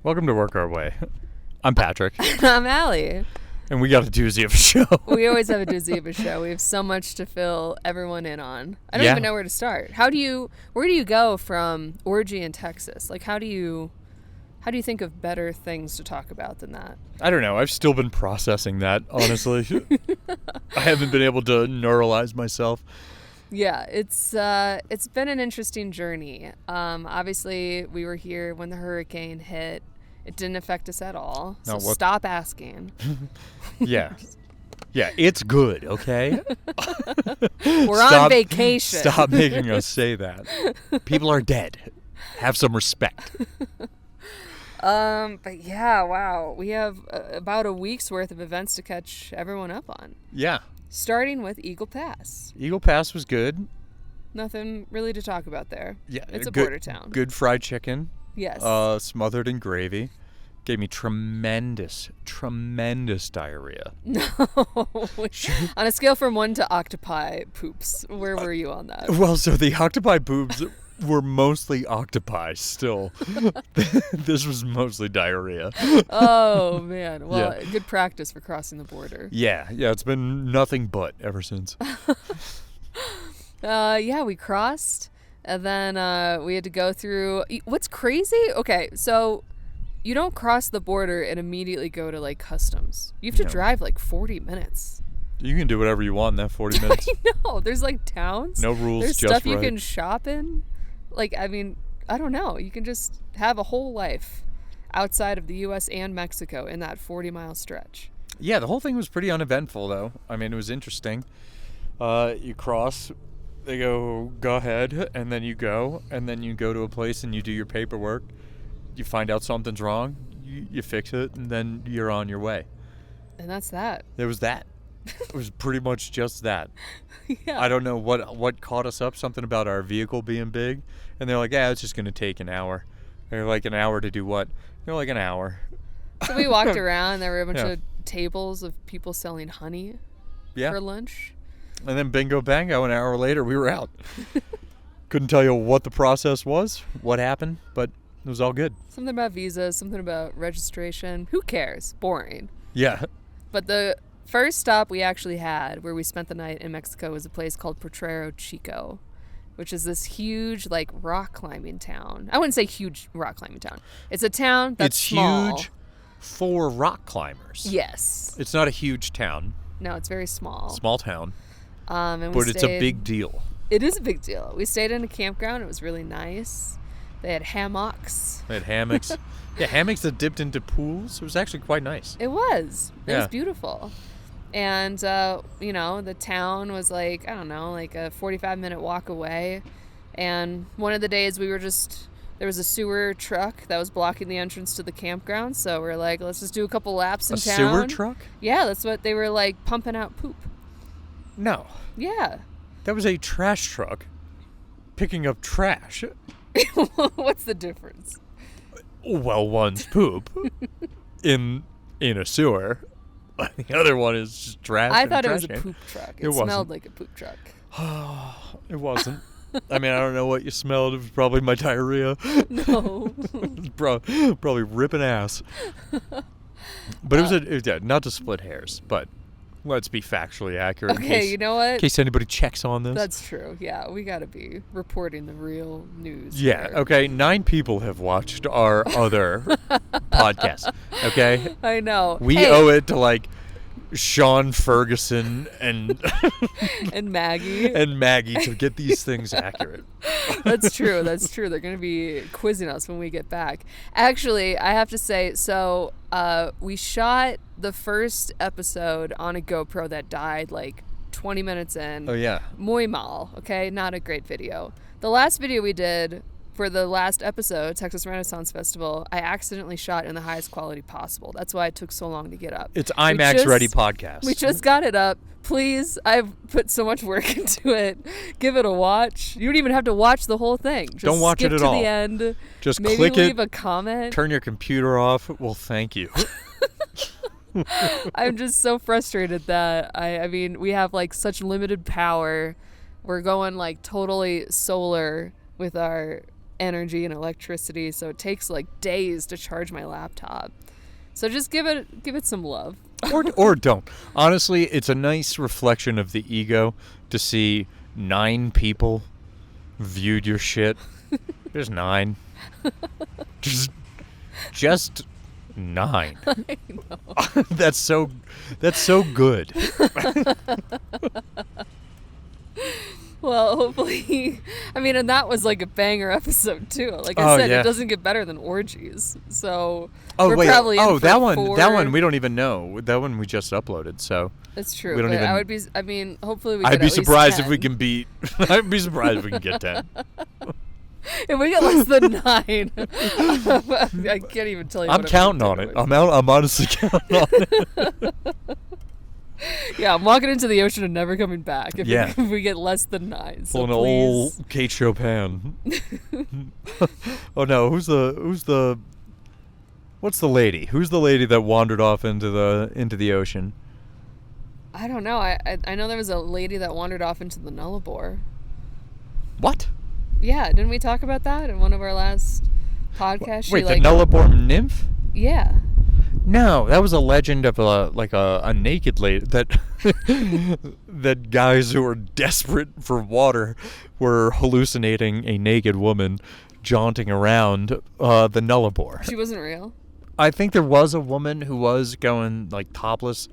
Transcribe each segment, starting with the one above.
Welcome to Work Our Way. I'm Patrick. I'm Allie. And we got a doozy of a show. We always have a doozy of a show. We have so much to fill everyone in on. I don't even know where to start. Where do you go from orgy in Texas? Like, how do you think of better things to talk about than that? I don't know. I've still been processing that, honestly. I haven't been able to neuralize myself. Yeah, it's been an interesting journey. Obviously, we were here when the hurricane hit. It didn't affect us at all. So stop asking. Yeah, it's good, okay? We're on vacation. Stop making us say that. People are dead. Have some respect. But yeah, wow. We have about a week's worth of events to catch everyone up on. Yeah. Starting with Eagle Pass. Eagle Pass was good. Nothing really to talk about there. Yeah. It's a border town. Good fried chicken. Yes. Smothered in gravy. Gave me tremendous diarrhea. No. On a scale from 1 to octopi poops, where were you on that? Well, so the octopi poops were mostly octopi still. This was mostly diarrhea. Oh, man. Well, yeah. Good practice for crossing the border. Yeah, it's been nothing but ever since. We crossed, and then we had to go through... What's crazy? Okay, so... You don't cross the border and immediately go to, like, customs. You have to drive, like, 40 minutes. You can do whatever you want in that 40 minutes. I know. There's, like, towns. No rules, There's just stuff right. You can shop in. Like, I mean, I don't know. You can just have a whole life outside of the U.S. and Mexico in that 40-mile stretch. Yeah, the whole thing was pretty uneventful, though. I mean, it was interesting. You cross, they go ahead, and then you go to a place and you do your paperwork. You find out something's wrong, you fix it, and then you're on your way. And that's that. It was that. It was pretty much just that. Yeah. I don't know what caught us up, something about our vehicle being big. And they're like, it's just going to take an hour. They're like, an hour to do what? They're like, an hour. So we walked around. There were a bunch of tables of people selling honey for lunch. And then bingo bango, an hour later, we were out. Couldn't tell you what the process was, what happened, but... It was all good. Something about visas, something about registration. Who cares? Boring. Yeah. But the first stop we actually had, where we spent the night in Mexico, was a place called Potrero Chico, which is this huge, like, rock climbing town. I wouldn't say huge rock climbing town. It's a town that's small. It's huge for rock climbers. Yes. It's not a huge town. No, it's very small. Small town. But it's a big deal. It is a big deal. We stayed in a campground. It was really nice. They had hammocks. They had hammocks. Yeah, hammocks that dipped into pools. It was actually quite nice. It was. It was beautiful. And, the town was like, I don't know, like a 45-minute walk away. And one of the days there was a sewer truck that was blocking the entrance to the campground. So we're like, let's just do a couple laps in town. A sewer truck? Yeah, that's what they were like, pumping out poop. No. Yeah. That was a trash truck picking up trash. What's the difference? Well, one's poop in a sewer. The other one is just trash. I thought it was a poop truck. It smelled like a poop truck. It wasn't. I mean, I don't know what you smelled. It was probably my diarrhea. No. It was probably ripping ass. But it was not to split hairs, but let's be factually accurate. Okay, you know what? In case anybody checks on this. That's true. Yeah, we got to be reporting the real news. Yeah, here. Okay. 9 people have watched our other podcast. Okay? I know. We owe it to, like, Sean Ferguson and... and Maggie. And Maggie to get these things accurate. That's true. That's true. They're going to be quizzing us when we get back. Actually, I have to say, so we shot the first episode on a GoPro that died like 20 minutes in. Oh, yeah. Muy mal, okay? Not a great video. The last video we did for the last episode, Texas Renaissance Festival, I accidentally shot in the highest quality possible. That's why it took so long to get up. It's IMAX ready podcast. We just got it up. Please, I've put so much work into it. Give it a watch. You don't even have to watch the whole thing. Just don't watch it at all. Skip to the end. Just maybe click leave it. A comment. Turn your computer off. Well, thank you. I'm just so frustrated that I mean, we have like such limited power. We're going like totally solar with our energy and electricity, so it takes like days to charge my laptop. So just give it some love. Or don't. Honestly, it's a nice reflection of the ego to see 9 people viewed your shit. There's 9. Just 9. I know. That's so good. Well, hopefully, I mean, and that was like a banger episode too. Like I said, it doesn't get better than orgies. So we're probably in for that one 4. that one we don't even know. That one we just uploaded. So it's true. We don't even, hopefully we. I'd be surprised if we 10. can beat. I'd be surprised if we can get 10. If we get less than 9, I can't even tell you. I'm counting on it. I'm honestly counting on it. Yeah, I'm walking into the ocean and never coming back if Yeah. we get less than 9. So Pulling an old Kate Chopin. Oh no, what's the lady? Who's the lady that wandered off into the ocean? I don't know. I know there was a lady that wandered off into the Nullarbor. What? Yeah, didn't we talk about that in one of our last podcasts? Wait, the Nullarbor nymph? Yeah. No, that was a legend of a naked lady that guys who were desperate for water were hallucinating a naked woman jaunting around the Nullarbor. She wasn't real? I think there was a woman who was going like topless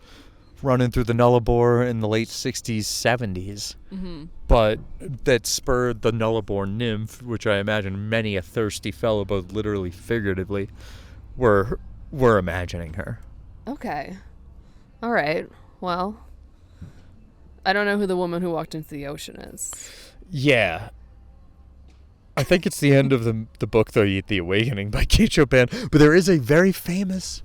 running through the Nullarbor in the late 60s, 70s. Mm-hmm. But that spurred the Nullarbor nymph, which I imagine many a thirsty fellow, both literally figuratively, were imagining her. Okay. All right. Well, I don't know who the woman who walked into the ocean is. Yeah. I think it's the end of the book, though, The Awakening by Kate Chopin. But there is a very famous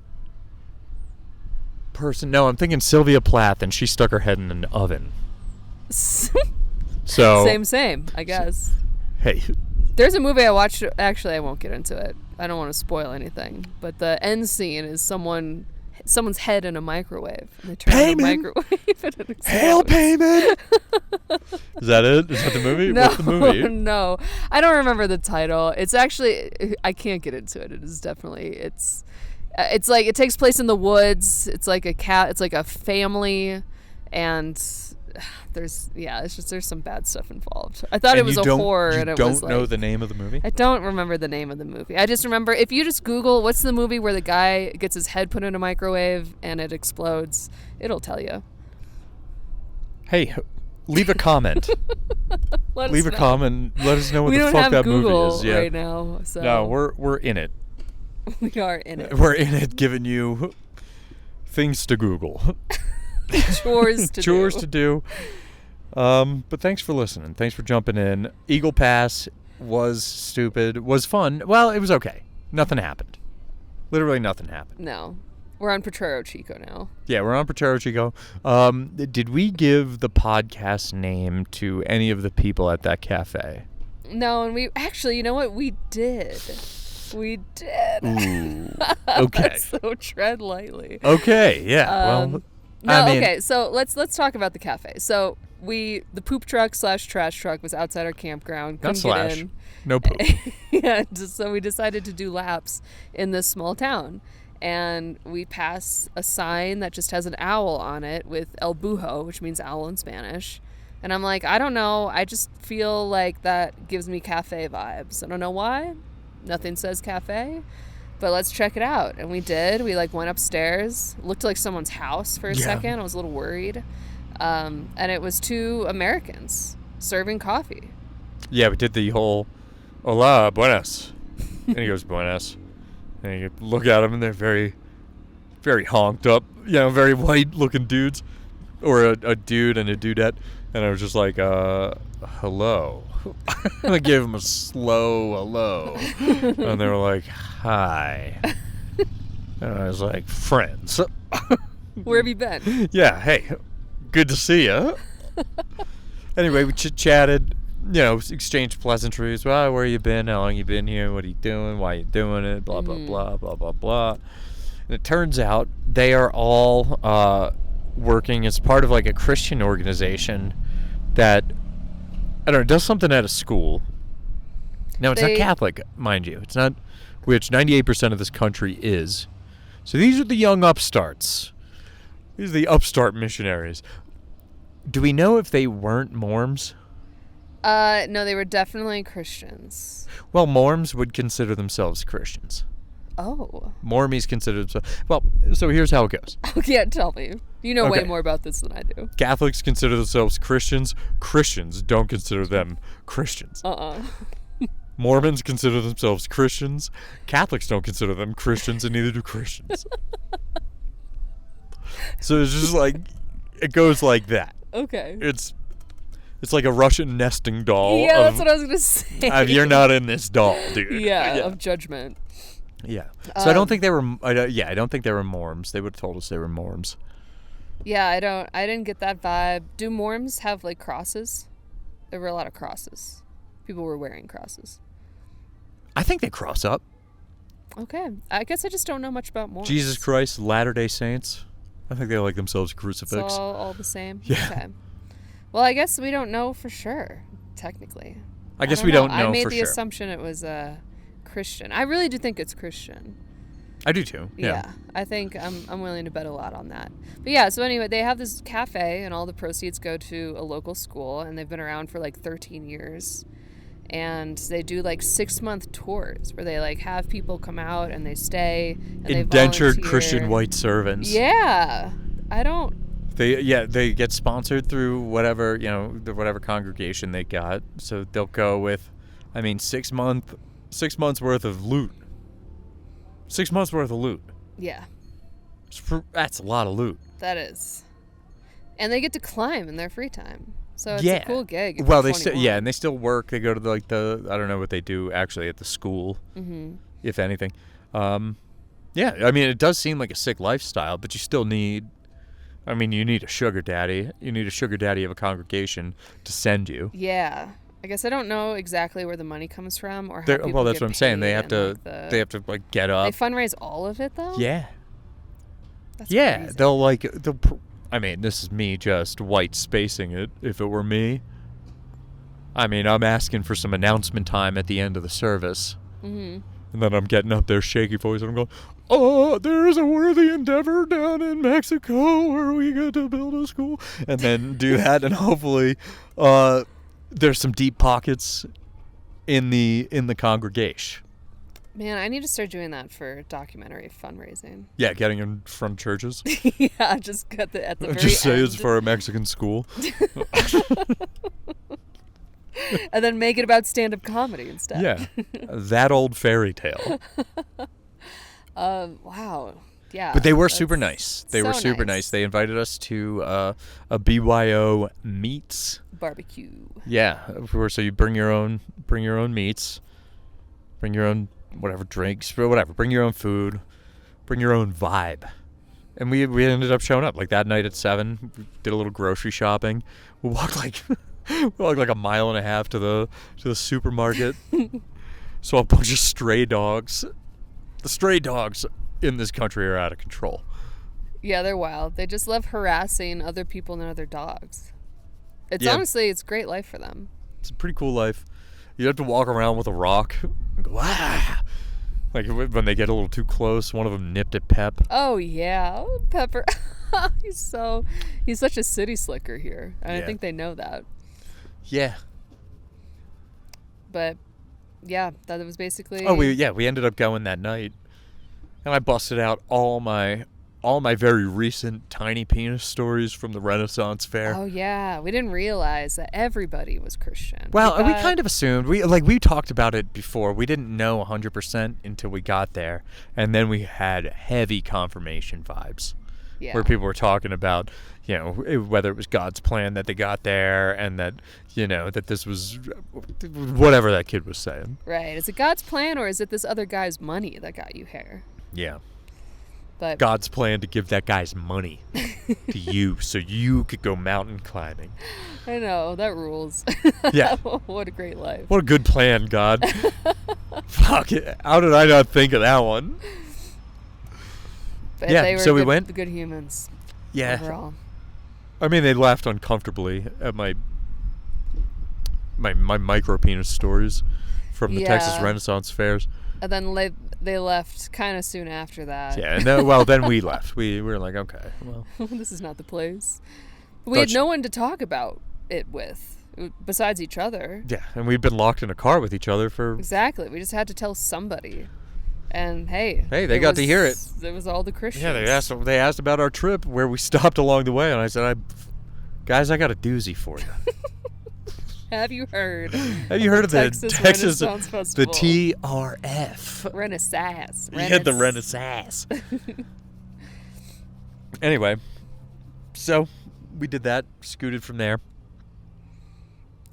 person. No, I'm thinking Sylvia Plath, and she stuck her head in an oven. So Same, I guess. Hey. There's a movie I watched. Actually, I won't get into it. I don't want to spoil anything. But the end scene is someone's head in a microwave. And they turn on the microwave and it explodes. Hail payment! Is that it? Is that the movie? No, What's the movie? No. I don't remember the title. It's actually, I can't get into it. It is definitely, it's like, it takes place in the woods. It's like a family, and there's some bad stuff involved. I thought it was a horror, and it was like, you don't know the name of the movie? I don't remember the name of the movie. I just remember, if you just Google what's the movie where the guy gets his head put in a microwave and it explodes, it'll tell you. Hey, leave a comment. Leave a comment. Let us know what the fuck that Google movie is. Yeah. Right now, so No, we're in it. We are in it. We're in it, giving you things to Google. Chores to do. But thanks for listening. Thanks for jumping in. Eagle Pass was stupid. Was fun. Well, it was okay. Nothing happened. Literally nothing happened. No. We're on Potrero Chico now. Yeah, we're on Potrero Chico. Did we give the podcast name to any of the people at that cafe? No, and we actually, you know what? We did. We did. Ooh. Okay. So tread lightly. Okay, yeah. Okay, so let's talk about the cafe. So the poop truck / trash truck was outside our campground. Not Couldn't get in. No poop. Yeah, so we decided to do laps in this small town. And we pass a sign that just has an owl on it with El Bujo, which means owl in Spanish. And I'm like, I don't know. I just feel like that gives me cafe vibes. I don't know why. Nothing says cafe. But let's check it out. And we did. We went upstairs. It looked like someone's house for a second. I was a little worried. And it was 2 Americans serving coffee. Yeah, we did the whole, hola, buenas. And he goes, buenas. And you look at them, and they're very, very honked up, very white-looking dudes. Or a dude and a dudette. And I was just like, hello. I gave them a slow hello. And they were like, hi. And I was like, friends. Where have you been? Yeah, hey, good to see you. Anyway, we chit-chatted, exchanged pleasantries. Well, where you been? How long you been here? What are you doing? Why you doing it? Blah, blah, blah, blah, blah, blah. And it turns out they are all working as part of a Christian organization that, I don't know, does something at a school. Now, it's not Catholic, mind you. It's not, which 98% of this country is. So these are the young upstarts. These are the upstart missionaries. Do we know if they weren't Mormons? No, they were definitely Christians. Well, Mormons would consider themselves Christians. Oh. Mormons consider themselves... Well, so here's how it goes. Yeah, tell me. You know way more about this than I do. Catholics consider themselves Christians. Christians don't consider them Christians. Mormons consider themselves Christians. Catholics don't consider them Christians, and neither do Christians. So it's just like... It goes like that. Okay. It's like a Russian nesting doll. Yeah, that's what I was going to say. You're not in this doll, dude. Yeah, of judgment. Yeah. So I don't think they were. I don't think they were Mormons. They would have told us they were Mormons. Yeah, I didn't get that vibe. Do Mormons have like crosses? There were a lot of crosses. People were wearing crosses. I think they cross up. Okay. I guess I just don't know much about Mormons. Jesus Christ, Latter-day Saints. I think they like themselves a crucifix. It's all the same. Yeah. Okay. Well, I guess we don't know for sure. Technically. I guess we don't know for sure. I made the assumption it was Christian. I really do think it's Christian. I do too. Yeah. I think I'm willing to bet a lot on that. But yeah, so anyway, they have this cafe and all the proceeds go to a local school, and they've been around for like 13 years. And they do like 6-month tours where they like have people come out and they stay and indentured they Christian white servants. Yeah. They get sponsored through whatever, whatever congregation they got. So they'll go with 6 months worth of loot. 6 months worth of loot. Yeah. That's a lot of loot. That is. And they get to climb in their free time. So it's a cool gig. Well, they and they still work. They go to I don't know what they do actually at the school, if anything. It does seem like a sick lifestyle, but you still need, you need a sugar daddy. You need a sugar daddy of a congregation to send you. Yeah. I guess I don't know exactly where the money comes from or how people well, that's get what I'm saying. They have to get up. They fundraise all of it though? Yeah. That's crazy. They'll this is me just white spacing it. If it were me, I'm asking for some announcement time at the end of the service. Mm-hmm. And then I'm getting up there, shaky voice, and I'm going, "Oh, there is a worthy endeavor down in Mexico where we get to build a school." And then do that, and hopefully there's some deep pockets in the congregation. Man, I need to start doing that for documentary fundraising. Yeah, getting in front of churches. Yeah, just at the very just say end. it's for a Mexican school. And then make it about stand-up comedy instead. Yeah, that old fairy tale. Wow. Yeah. But they were super nice. They so were super nice. They invited us to a BYO meats barbecue. Yeah, so you bring your own meats, bring your own whatever drinks, whatever. Bring your own food, bring your own vibe. And we ended up showing up like that night at 7. We did a little grocery shopping. We walked like a mile and a half to the supermarket. Saw a bunch of stray dogs. The stray dogs in this country are out of control. Yeah, they're wild. They just love harassing other people and other dogs. Honestly, it's a great life for them. It's a pretty cool life. You have to walk around with a rock and go, ah! Like when they get a little too close, one of them nipped at Pep. Oh, yeah. Oh, Pepper. He's such a city slicker here. And I think they know that. Yeah. But, yeah, that was basically... Oh, we ended up going that night. And I busted out all my very recent tiny penis stories from the Renaissance Fair. Oh, yeah. We didn't realize that everybody was Christian. Well, we kind of assumed. We talked about it before. We didn't know 100% until we got there. And then we had heavy confirmation vibes. Yeah. Where people were talking about, whether it was God's plan that they got there and that, that this was whatever that kid was saying. Right. Is it God's plan or is it this other guy's money that got you here? Yeah. But God's plan to give that guy's money to you so you could go mountain climbing. I know, that rules. Yeah. What a great life. What a good plan, God. Fuck it. How did I not think of that one? But yeah, so we went. The good humans. Yeah. Overall. They laughed uncomfortably at my micro penis stories from the Texas Renaissance fairs. And then they left kind of soon after that. Yeah, no, well, then we left. We were like, okay, well. This is not the place. We had no one to talk about it with, besides each other. Yeah, and we'd been locked in a car with each other for... Exactly. We just had to tell somebody. And hey, they got to hear it. It was all the Christians. Yeah, they asked about our trip, where we stopped along the way, and I said, guys, I got a doozy for you. Have you heard? Have you heard of the Texas Renaissance Festival? The TRF Renaissance. Yeah, the Renaissance. Anyway, so we did that, scooted from there.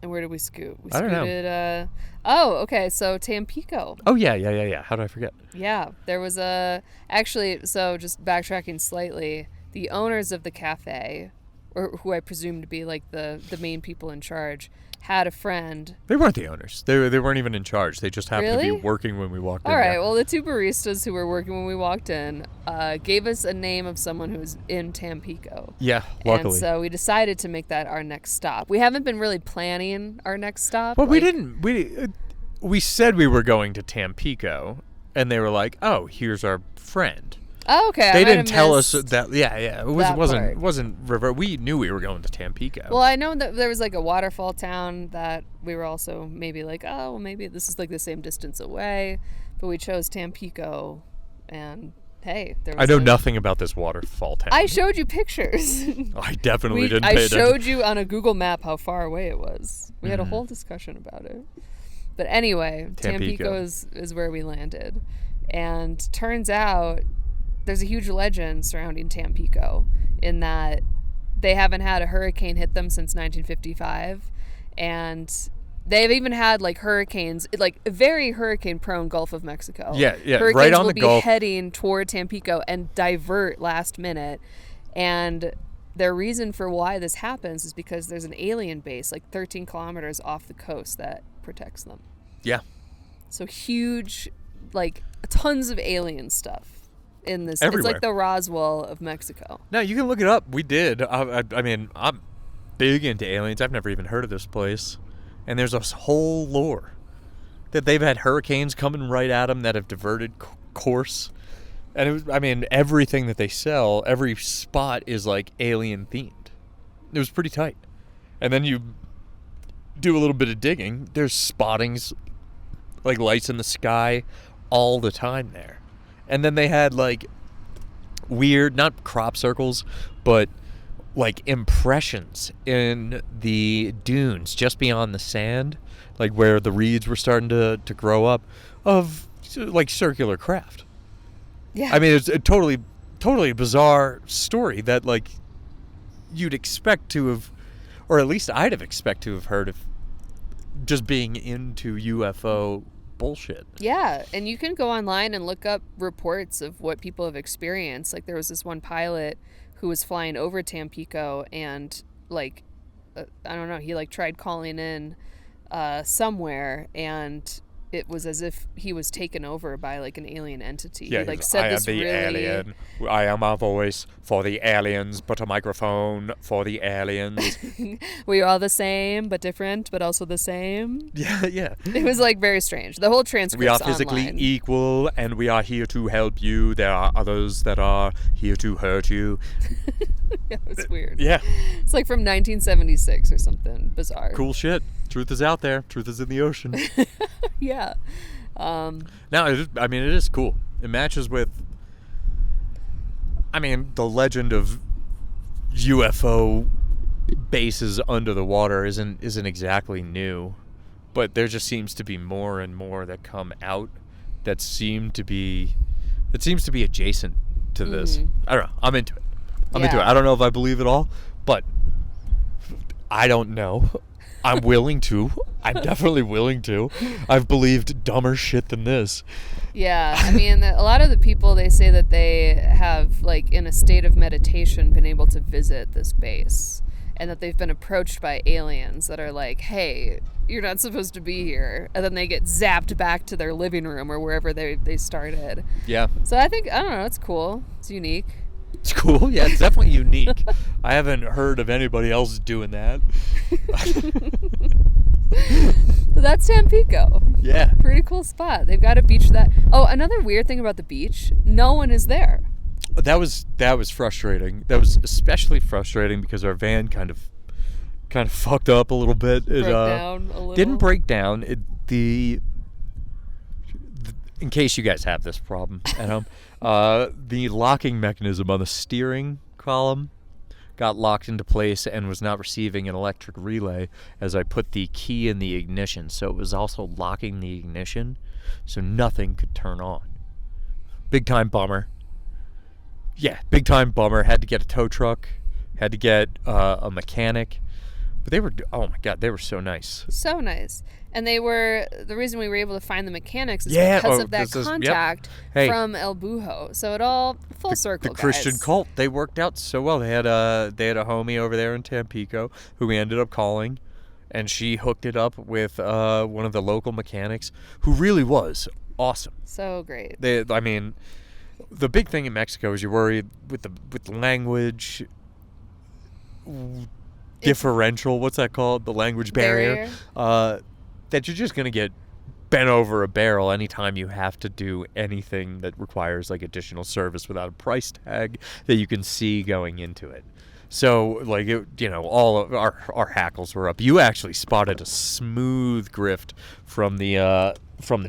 And where did we scoot? We I don't know. Okay, so Tampico. Oh, yeah. How did I forget? Yeah, there was actually, so just backtracking slightly, the owners of the cafe, or who I presume to be like the main people in charge, had a friend. They weren't the owners. They weren't even in charge. They just happened to be working when we walked in. All right, well, the two baristas who were working when we walked in gave us a name of someone who was in Tampico. Yeah, luckily. And so we decided to make that our next stop. We haven't been really planning our next stop. Well, we didn't. We said we were going to Tampico, and they were like, "Oh, here's our friend." Oh, okay. They didn't tell us that. Yeah. It wasn't river. We knew we were going to Tampico. Well, I know that there was like a waterfall town that we were also maybe like, oh, well, maybe this is like the same distance away, but we chose Tampico, and hey, there was I know nothing about this waterfall town. I showed you pictures. I definitely didn't. I showed you on a Google map how far away it was. We had a whole discussion about it. But anyway, Tampico is where we landed, and turns out there's a huge legend surrounding Tampico in that they haven't had a hurricane hit them since 1955, and they've even had like hurricanes, like a very hurricane-prone Gulf of Mexico. Yeah, Hurricanes right on the will Gulf. be heading toward Tampico and divert last minute, and their reason for why this happens is because there's an alien base like 13 kilometers off the coast that protects them. Yeah. So huge, like tons of alien stuff in this. Everywhere. It's like the Roswell of Mexico. No, you can look it up. We did. I mean, I'm big into aliens. I've never even heard of this place. And there's a whole lore that they've had hurricanes coming right at them that have diverted course. And it was, I mean, everything that they sell, every spot is like alien themed. It was pretty tight. And then you do a little bit of digging. There's spottings, like lights in the sky all the time there. And then they had like weird, not crop circles, but like impressions in the dunes just beyond the sand, like where the reeds were starting to grow up, of like circular craft. Yeah. I mean, it's a totally bizarre story that like you'd expect to have, or at least I'd have expected to have heard of, just being into UFO bullshit. Yeah, and you can go online and look up reports of what people have experienced. Like there was this one pilot who was flying over Tampico, and like I don't know, he like tried calling in somewhere, and it was as if he was taken over by like an alien entity. Yeah, he like said I this am the really... alien. I am a voice for the aliens, but a microphone for the aliens. We are all the same, but different, but also the same. Yeah. It was like very strange. The whole transcript's We are physically online. equal, and we are here to help you. There are others that are here to hurt you. Yeah, it was weird. Yeah. It's like from 1976 or something bizarre. Cool shit. Truth is out there. Truth is in the ocean. Yeah. Now, it is cool. It matches with, the legend of UFO bases under the water isn't exactly new, but there just seems to be more and more that come out that seems to be adjacent to this. I don't know. I'm into it. I don't know if I believe it all, but I don't know. I'm willing to. I'm definitely willing to. I've believed dumber shit than this. Yeah, I mean, a lot of the people, they say that they have, like, in a state of meditation, been able to visit this base, and that they've been approached by aliens that are like, hey, you're not supposed to be here, and then they get zapped back to their living room or wherever they started. Yeah. So I don't know, it's cool. It's unique. It's cool. Yeah, it's definitely unique. I haven't heard of anybody else doing that. That's Tampico. Yeah. Pretty cool spot. They've got a beach that... Oh, another weird thing about the beach, no one is there. That was frustrating. That was especially frustrating because our van kind of fucked up a little bit. It Broke down a little. didn't break down. In case you guys have this problem at home, the locking mechanism on the steering column got locked into place and was not receiving an electric relay as I put the key in the ignition. So it was also locking the ignition, so nothing could turn on. Big time bummer. Yeah, big time bummer. Had to get a tow truck. Had to get a mechanic. But they were, oh my God, they were so nice. So nice. And they were, the reason we were able to find the mechanics is because of that contact from El Bujo. So it all full circle, the Christian cult, they worked out so well. They had a homie over there in Tampico who we ended up calling, and she hooked it up with one of the local mechanics who really was awesome. So great. I mean, the big thing in Mexico is you're worried with the language differential. What's that called? The language barrier. That you're just gonna get bent over a barrel anytime you have to do anything that requires like additional service without a price tag that you can see going into it. So like all of our hackles were up. You actually spotted a smooth grift from the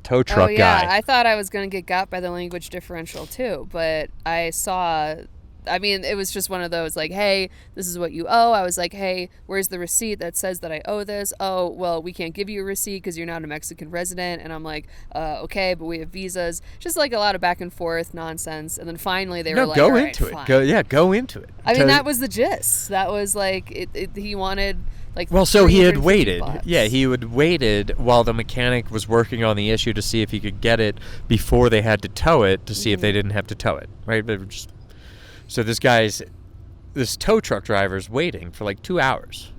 tow truck guy. I thought I was gonna get got by the language differential too, but I saw. I mean, it was just one of those like, hey, this is what you owe. I was like, hey, where's the receipt that says that I owe this? Oh, well, we can't give you a receipt because you're not a Mexican resident. And I'm like, okay, but we have visas. Just like a lot of back and forth nonsense. And then finally they were like, go into it. Go into it. I mean, that was the gist. That was like, he wanted like. Well, so he had waited. $350. Yeah, he had waited while the mechanic was working on the issue to see if he could get it before they had to tow it to see if they didn't have to tow it. Right? They were just. So this tow truck driver's waiting for like 2 hours,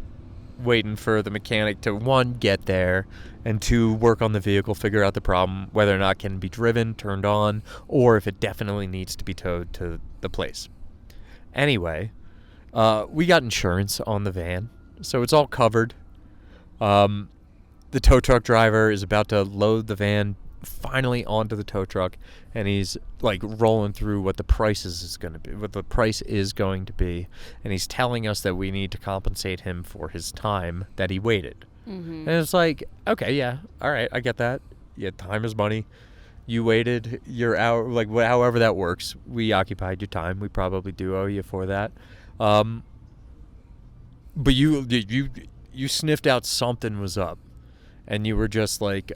waiting for the mechanic to, one, get there, and two, work on the vehicle, figure out the problem, whether or not it can be driven, turned on, or if it definitely needs to be towed to the place. Anyway, we got insurance on the van, so it's all covered. The tow truck driver is about to load the van finally onto the tow truck, and he's like rolling through what the price is going to be, and he's telling us that we need to compensate him for his time that he waited. And it's like, okay, yeah, all right, I get that. Yeah, time is money. You waited your hour, like however that works. We occupied your time. We probably do owe you for that. But you sniffed out something was up, and you were just like,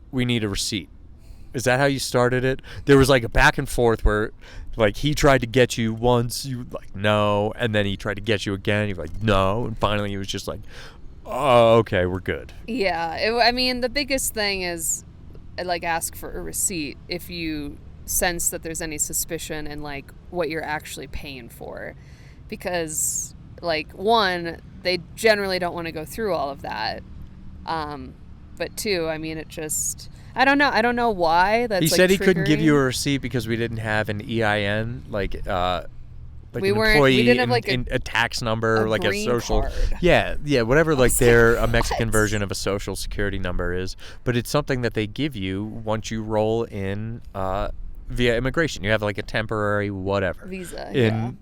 we need a receipt. Is that how you started it? There was like a back and forth where like he tried to get you once, you were like no, and then he tried to get you again, you're like no, and finally he was just like, oh, okay, we're good. Yeah, I mean the biggest thing is like ask for a receipt if you sense that there's any suspicion in like what you're actually paying for, because like one, they generally don't want to go through all of that. But two, I mean, it just, I don't know why that's. He said he triggering. couldn't give you a receipt because we didn't have an EIN, like we an weren't, employee, we didn't have like a tax number, like a social. Card. Yeah, whatever. Like a Mexican version of a social security number is, but it's something that they give you once you roll in via immigration. You have like a temporary whatever visa.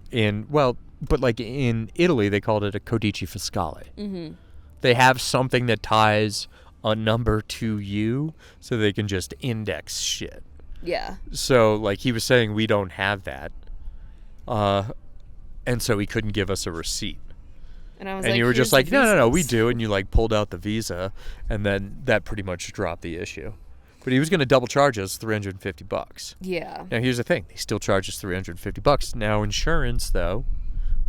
But like in Italy, they called it a codice fiscale. Mm-hmm. They have something that ties a number to you so they can just index shit. Yeah. So like he was saying we don't have that. And so he couldn't give us a receipt. And I was and you were just like, no, we do. And you like pulled out the visa, and then that pretty much dropped the issue. But he was going to double charge us $350. Yeah. Now here's the thing. They still charge us $350. Now insurance, though,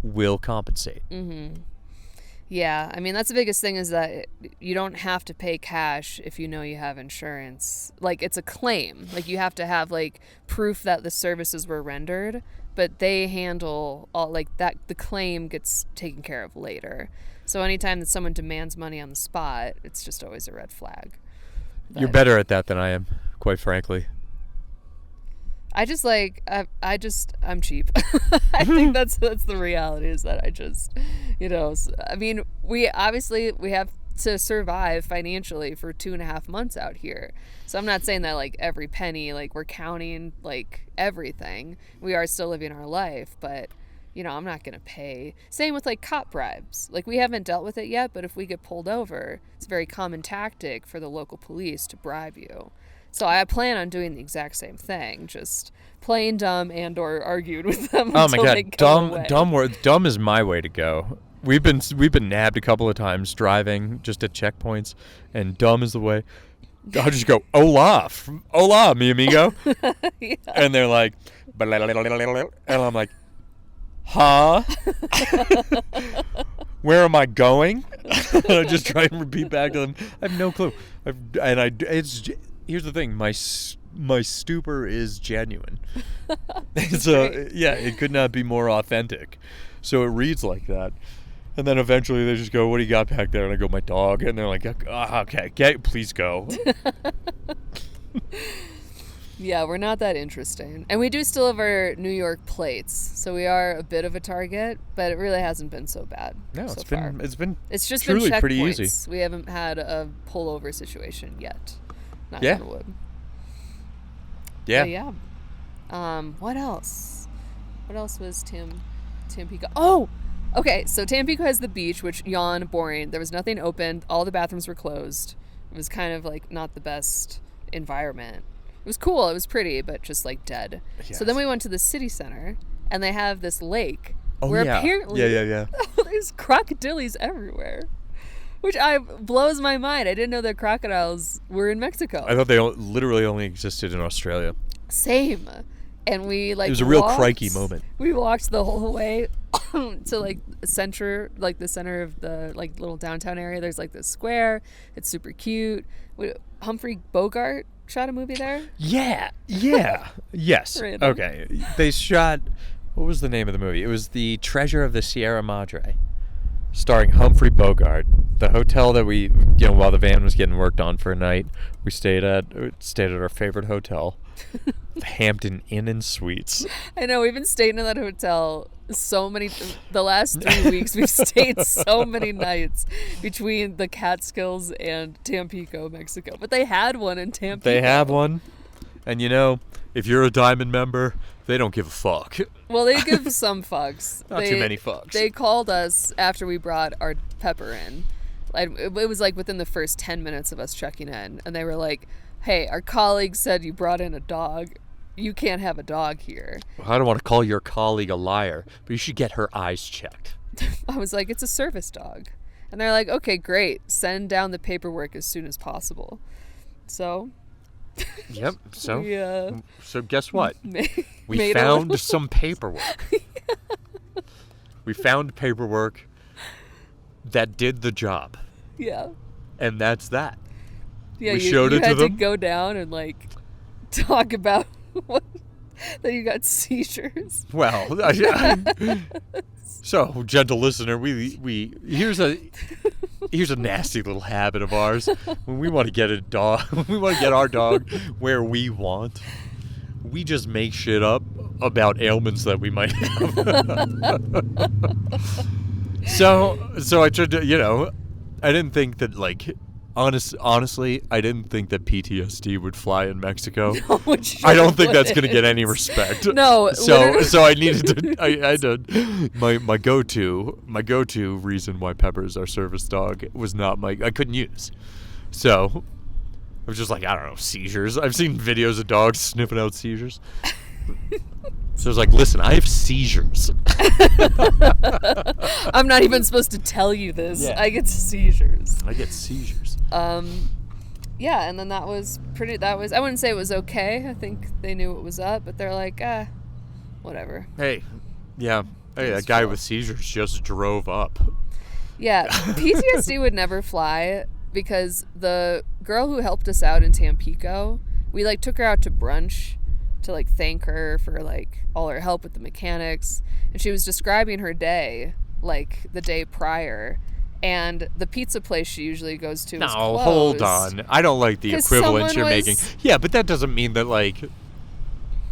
will compensate. Mm-hmm. Yeah, I mean, that's the biggest thing is that you don't have to pay cash if you know you have insurance. Like, it's a claim. Like, you have to have, like, proof that the services were rendered, but they handle all, like, that the claim gets taken care of later. So anytime that someone demands money on the spot, it's just always a red flag. But you're better at that than I am, quite frankly. I'm cheap. I think that's the reality is that I just, I mean, we have to survive financially for 2.5 months out here. So I'm not saying that like every penny, like we're counting like everything. We are still living our life, but you know, I'm not going to pay. Same with like cop bribes. Like we haven't dealt with it yet, but if we get pulled over, it's a very common tactic for the local police to bribe you. So I plan on doing the exact same thing, just playing dumb and or arguing with them Oh until my they god, go away. dumb is my way to go. We've been nabbed a couple of times driving just at checkpoints, and dumb is the way. I'll just go, hola, mi amigo. Yeah. And they're like, and I'm like, huh? Where am I going? I just try and repeat back to them. I have no clue. Here's the thing. My stupor is genuine. So yeah, it could not be more authentic. So it reads like that. And then eventually they just go, what do you got back there? And I go, my dog. And they're like, okay, please go. Yeah, we're not that interesting. And we do still have our New York plates. So we are a bit of a target, but it really hasn't been so bad. No, so it's just truly been pretty checkpoints. easy. We haven't had a pullover situation yet. Knock Yeah. on wood. Yeah. But yeah. What else? What else was Tampico? Oh! Okay, so Tampico has the beach, which yawn, boring. There was nothing open. All the bathrooms were closed. It was kind of like not the best environment. It was cool. It was pretty, but just like dead. Yes. So then we went to the city center, and they have this lake Oh, where yeah. apparently Yeah. there's crocodiles everywhere, which blows my mind. I didn't know that crocodiles were in Mexico. I thought they literally only existed in Australia. Same. And we like It was a real crikey moment. We walked the whole way to like the center of the like little downtown area. There's like this square. It's super cute. Humphrey Bogart shot a movie there. Yeah. Yes. Random. Okay. They shot. What was the name of the movie? It was The Treasure of the Sierra Madre, starring Humphrey Bogart. The hotel that we, while the van was getting worked on for a night, we stayed at our favorite hotel, the Hampton Inn and Suites. I know, we've been staying in that hotel the last 3 weeks we've stayed so many nights between the Catskills and Tampico, Mexico. But they had one in Tampico. They have one, and if you're a Diamond member, they don't give a fuck. Well, they give some fucks. Not too many fucks. They called us after we brought our pepper in. It was like within the first 10 minutes of us checking in, and they were like, hey, our colleague said you brought in a dog. You can't have a dog here. Well, I don't want to call your colleague a liar, but you should get her eyes checked. I was like, it's a service dog. And they're like, okay, great. Send down the paperwork as soon as possible. So... Yep. So, yeah. So guess what? We Made found some paperwork. We found paperwork that did the job. Yeah. And that's that. Yeah, we you showed it to had to them. go down and like talk about that you got seizures. Well, so gentle listener, we here's a nasty little habit of ours. When we want to get our dog where we want, we just make shit up about ailments that we might have. So I tried to, I didn't think that honestly, I didn't think that PTSD would fly in Mexico. No, I don't think that's going to get any respect. No. So I needed to. I did my go-to reason why Pepper is our service dog was not I couldn't use. So I was just like, I don't know, seizures. I've seen videos of dogs sniffing out seizures. So I was like, listen, I have seizures. I'm not even supposed to tell you this. Yeah. I get seizures. Yeah, and then that was, I wouldn't say it was okay. I think they knew what was up, but they're like, whatever. Hey, yeah. Hey, that guy with seizures just drove up. Yeah, PTSD would never fly because the girl who helped us out in Tampico, we took her out to brunch to thank her for all her help with the mechanics, and she was describing her day the day prior, and the pizza place she usually goes to was closed. Hold on, I don't like the equivalence you're making. Yeah, but that doesn't mean that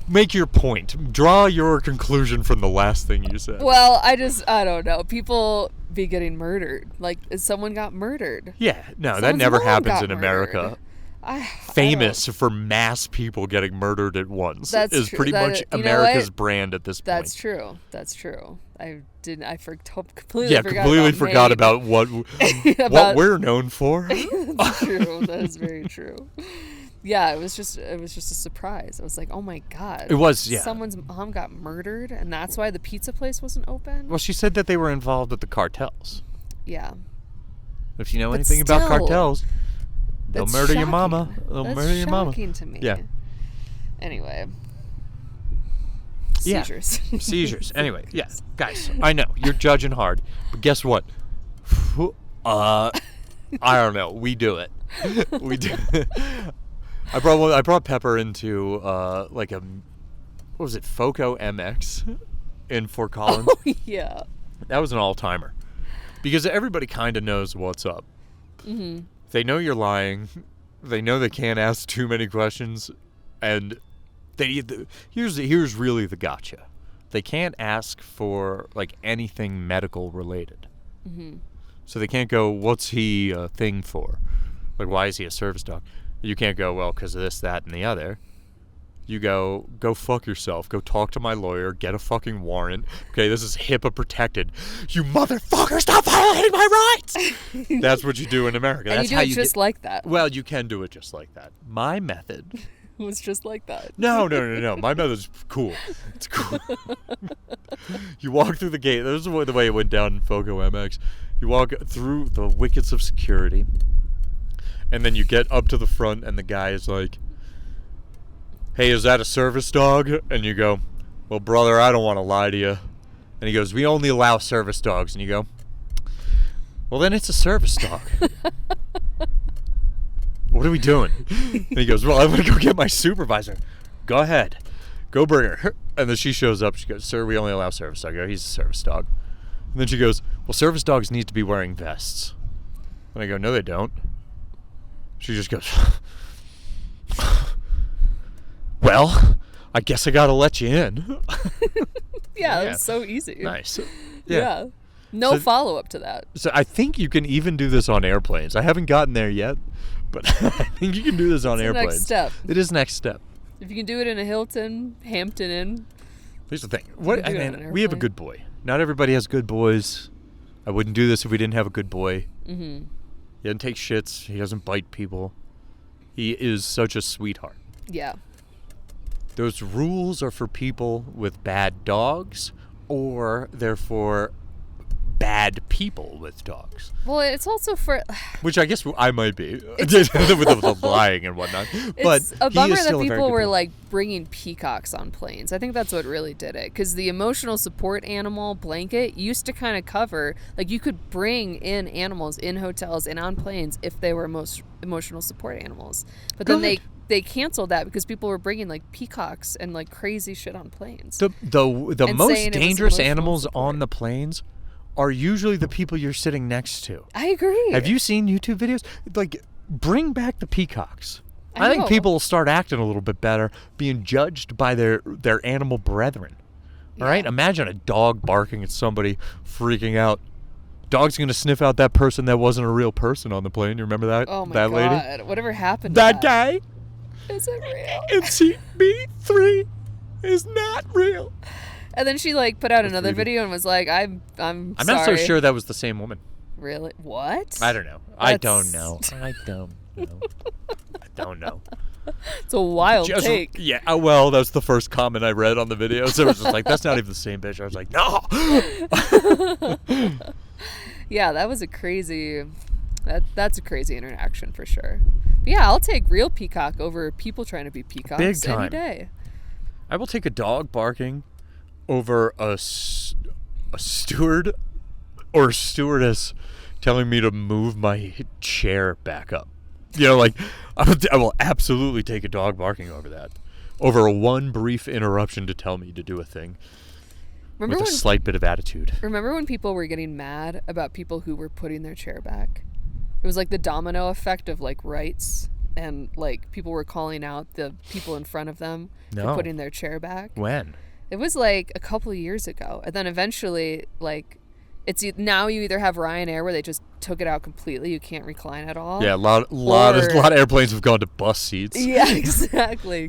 Make your point. Draw your conclusion from the last thing you said. Well, I don't know. People be getting murdered. Like, someone got murdered. Yeah, no, that Someone's never mom happens got in America. I Famous for mass people getting murdered at once That's is true. pretty That- much you know America's what? brand at this point. That's true. That's true. I completely forgot about what what we're known for. That's true. That is very true. Yeah, it was just a surprise. I was like, oh my god. It was, yeah. Someone's mom got murdered, and that's why the pizza place wasn't open. Well, she said that they were involved with the cartels. Yeah. If you know But anything about still, cartels, they'll that's murder your shocking. mama. They'll That's murder your mama. shocking to me. Yeah. Anyway. Yeah. Seizures. Seizures. Anyway, yeah, guys, I know you're judging hard, but guess what? I don't know. We do it. We do. I brought Pepper into like a, what was it, Foco MX in Fort Collins. Oh yeah. That was an all-timer because everybody kind of knows what's up. Mm-hmm. They know you're lying. They know they can't ask too many questions, and here's really the gotcha. They can't ask for like anything medical related. Mm-hmm. So they can't go, what's he a thing for? Like, why is he a service dog? You can't go, well, because of this, that, and the other. You go fuck yourself. Go talk to my lawyer. Get a fucking warrant. Okay, this is HIPAA protected. You motherfucker, stop violating my rights! That's what you do in America. And That's you do how it you just like that. Well, you can do it just like that. My method... It was just like that. No. My method's cool. It's cool. You walk through the gate. This is the way it went down in Foco MX. You walk through the wickets of security, and then you get up to the front, and the guy is like, hey, is that a service dog? And you go, well, brother, I don't want to lie to you. And he goes, we only allow service dogs. And you go, well, then it's a service dog. What are we doing? And he goes, well, I'm going to go get my supervisor. Go ahead. Go bring her. And then she shows up. She goes, sir, we only allow service dog. I go, he's a service dog. And then she goes, well, service dogs need to be wearing vests. And I go, no, they don't. She just goes, well, I guess I got to let you in. Yeah, it was so easy. Nice. Yeah. No follow-up to that. So I think you can even do this on airplanes. I haven't gotten there yet, but I think you can do this on airplanes. Next step. It is next step. If you can do it in a Hilton, Hampton Inn. Here's the thing. We have a good boy. Not everybody has good boys. I wouldn't do this if we didn't have a good boy. Mm-hmm. He doesn't take shits. He doesn't bite people. He is such a sweetheart. Yeah. Those rules are for people with bad dogs, or they're for bad people with dogs. Well, it's also for... Which I guess I might be, with the lying and whatnot. But it's a bummer that people were boy. like bringing peacocks on planes. I think that's what really did it, because the emotional support animal blanket used to kind of cover, like you could bring in animals in hotels and on planes if they were most emotional support animals. But then they canceled that because people were bringing like peacocks and like crazy shit on planes. The most dangerous animals on the planes are usually the people you're sitting next to. I agree. Have you seen YouTube videos? Like, bring back the peacocks. I think know. people will start acting a little bit better, being judged by their animal brethren. All right? Imagine a dog barking at somebody, freaking out. Dog's going to sniff out that person that wasn't a real person on the plane. You remember that? Oh my that God. lady? Whatever happened to That guy Is it real? in seat B3 is not real. And then she like put out another video and was like, I'm I'm sorry. not so sure that was the same woman. Really? What? I don't know. I don't know. I don't know. It's a wild take. Yeah, well, that's the first comment I read on the video. So it was just like, that's not even the same bitch. I was like, no. Yeah, that was a crazy... That's a crazy interaction for sure. But yeah, I'll take real peacock over people trying to be peacocks Big time. any day. I will take a dog barking over a steward or stewardess telling me to move my chair back up. You know, like, I will absolutely take a dog barking over that. Over one brief interruption to tell me to do a thing. With a slight bit of attitude. Remember when people were getting mad about people who were putting their chair back? It was like the domino effect of like rights and like people were calling out the people in front of them for No. putting their chair back. When? It was like a couple of years ago, and then eventually, like, now you either have Ryanair where they just took it out completely, you can't recline at all. Yeah, a lot of airplanes have gone to bus seats. Yeah, exactly.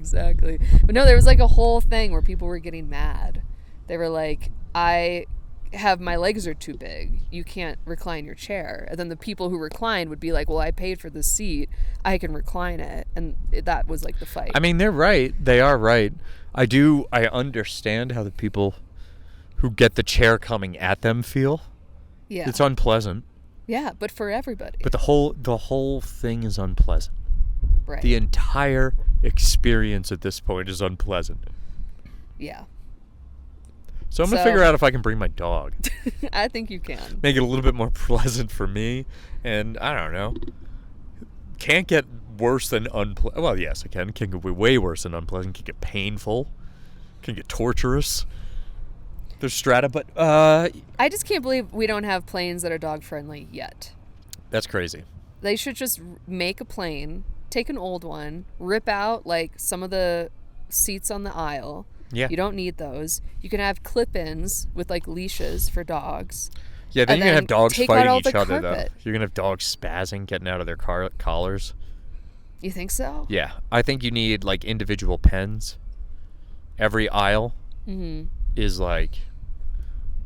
But no, there was like a whole thing where people were getting mad. They were like, my legs are too big. You can't recline your chair. And then the people who reclined would be like, well, I paid for the seat. I can recline it. And that was like the fight. I mean, they're right. They are right. I understand how the people who get the chair coming at them feel. Yeah. It's unpleasant. Yeah, but for everybody. But the whole thing is unpleasant. Right. The entire experience at this point is unpleasant. Yeah. So I'm going to figure out if I can bring my dog. I think you can. Make it a little bit more pleasant for me. And I don't know. Can't get worse than unpleasant. Well, yes, I can. Can get way worse than unpleasant. Can get painful. Can get torturous. There's strata, but I just can't believe we don't have planes that are dog friendly yet. That's crazy. They should just make a plane, take an old one, rip out like some of the seats on the aisle. Yeah. You don't need those. You can have clip-ins with like leashes for dogs. Yeah, then you're going to have dogs fighting each other, though. Carpet. You're going to have dogs spazzing, getting out of their collars. You think so? Yeah. I think you need, like, individual pens. Every aisle is, like,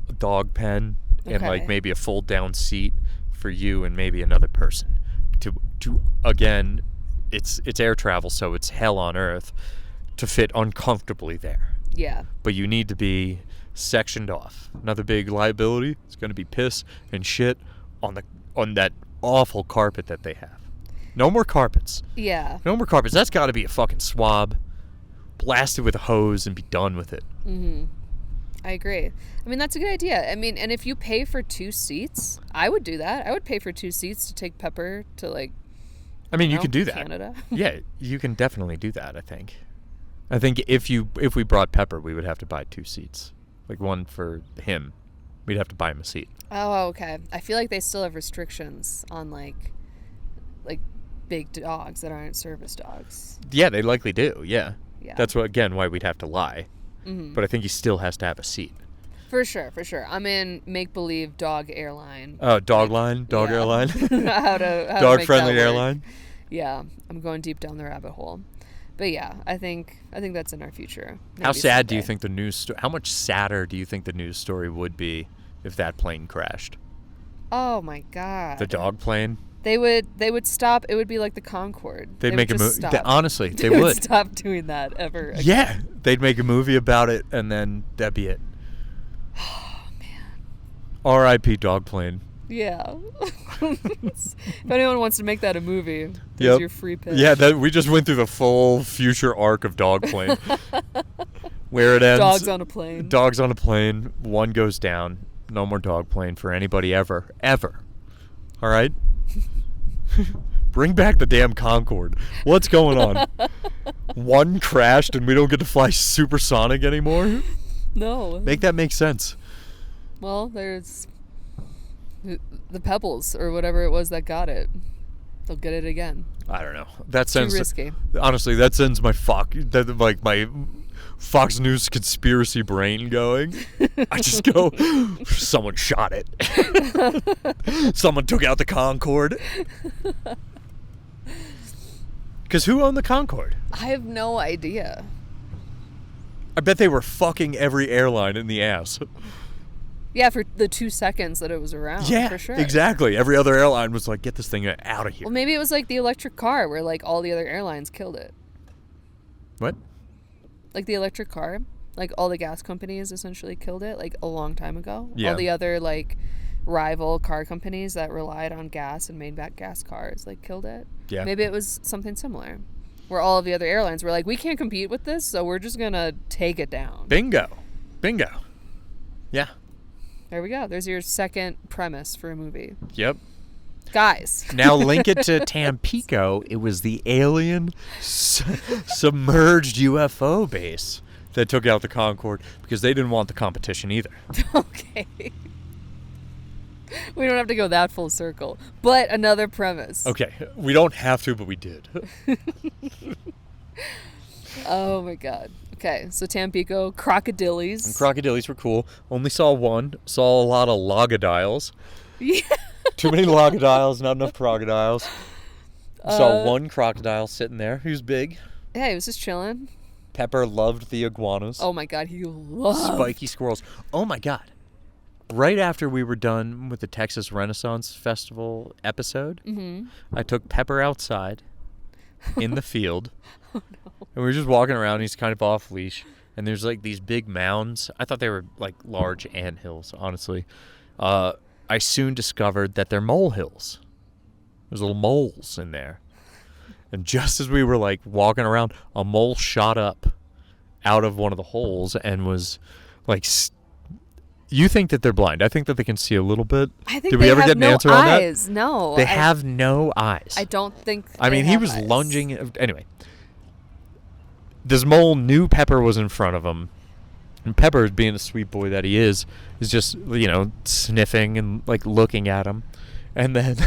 a dog pen and, like, maybe a fold-down seat for you and maybe another person. To again, it's air travel, so it's hell on earth to fit uncomfortably there. Yeah. But you need to be sectioned off. Another big liability is going to be piss and shit on that awful carpet that they have. No more carpets. Yeah. No more carpets. That's got to be a fucking swab. Blast it with a hose and be done with it. I agree. I mean, that's a good idea. I mean, and if you pay for 2 seats, I would do that. I would pay for 2 seats to take Pepper to, like, I mean, you can do that. Canada. Yeah, you can definitely do that, I think. I think if we brought Pepper, we would have to buy 2 seats. Like one for him. We'd have to buy him a seat. Oh, okay. I feel like they still have restrictions on like big dogs that aren't service dogs. Yeah, they likely do. Yeah. Yeah. That's why we'd have to lie. But I think he still has to have a seat. For sure. I'm in make-believe dog airline. Oh, dog airline? how to Dog-friendly make that work. airline? Yeah, I'm going deep down the rabbit hole. But yeah, I think that's in our future. How sad do you think how much sadder do you think the news story would be if that plane crashed? Oh my God. The dog plane? They would stop. It would be like the Concorde. They'd make a movie. Honestly, they would would stop doing that ever again. Yeah, they'd make a movie about it, and then that'd be it. Oh man. R.I.P. dog plane. Yeah. If anyone wants to make that a movie, there's your free pitch. Yeah, we just went through the full future arc of dog plane. Where it ends. Dogs on a plane. Dogs on a plane. One goes down. No more dog plane for anybody ever. Ever. All right? Bring back the damn Concorde. What's going on? One crashed and we don't get to fly supersonic anymore? No. Make that make sense. Well, there's the Pebbles or whatever it was that got it. They'll get it again. I don't know. That sends too risky. Honestly, that sends my Fox News conspiracy brain going. I just go, someone shot it. Someone took out the Concorde. Because who owned the Concorde? I have no idea. I bet they were fucking every airline in the ass. Yeah, for the 2 seconds that it was around. Yeah, for sure. Exactly. Every other airline was like, get this thing out of here. Well, maybe it was like the electric car where like all the other airlines killed it. What? Like the electric car, like all the gas companies essentially killed it like a long time ago. Yeah. All the other like rival car companies that relied on gas and made back gas cars like killed it. Yeah. Maybe it was something similar where all of the other airlines were like, we can't compete with this, so we're just going to take it down. Bingo. Yeah. There we go. There's your second premise for a movie. Yep. Guys. Now link it to Tampico. It was the alien submerged UFO base that took out the Concorde because they didn't want the competition either. Okay. We don't have to go that full circle. But another premise. Okay, we don't have to, but we did. Oh my god. Okay, so Tampico, crocodiles. And crocodiles were cool. Only saw one. Saw a lot of logodiles. Yeah. Too many logodiles, not enough crocodiles. Saw one crocodile sitting there. He was big. Yeah, he was just chilling. Pepper loved the iguanas. Oh my god, he loved Spiky squirrels. Oh my god. Right after we were done with the Texas Renaissance Festival episode, I took Pepper outside in the field. Oh no. And we were just walking around. He's kind of off leash. And there's like these big mounds. I thought they were like large anthills, honestly. I soon discovered that they're molehills. There's little moles in there. And just as we were like walking around, a mole shot up out of one of the holes and was like, you think that they're blind. I think that they can see a little bit. I think Did we ever get an answer on that? eyes. No. They have no eyes. I don't think I mean, they he have was eyes. lunging. Anyway, this mole knew Pepper was in front of him. And Pepper, being the sweet boy that he is just, sniffing and like looking at him. And then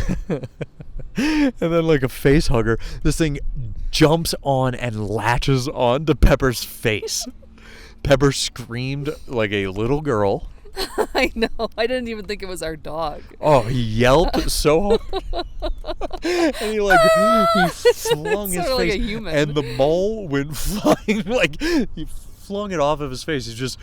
like a face hugger, this thing jumps on and latches onto Pepper's face. Pepper screamed like a little girl. I know. I didn't even think it was our dog. Oh, he yelped so hard. And he flung his Sort of like face. a human. And the mole went flying, like he flung it off of his face. He's just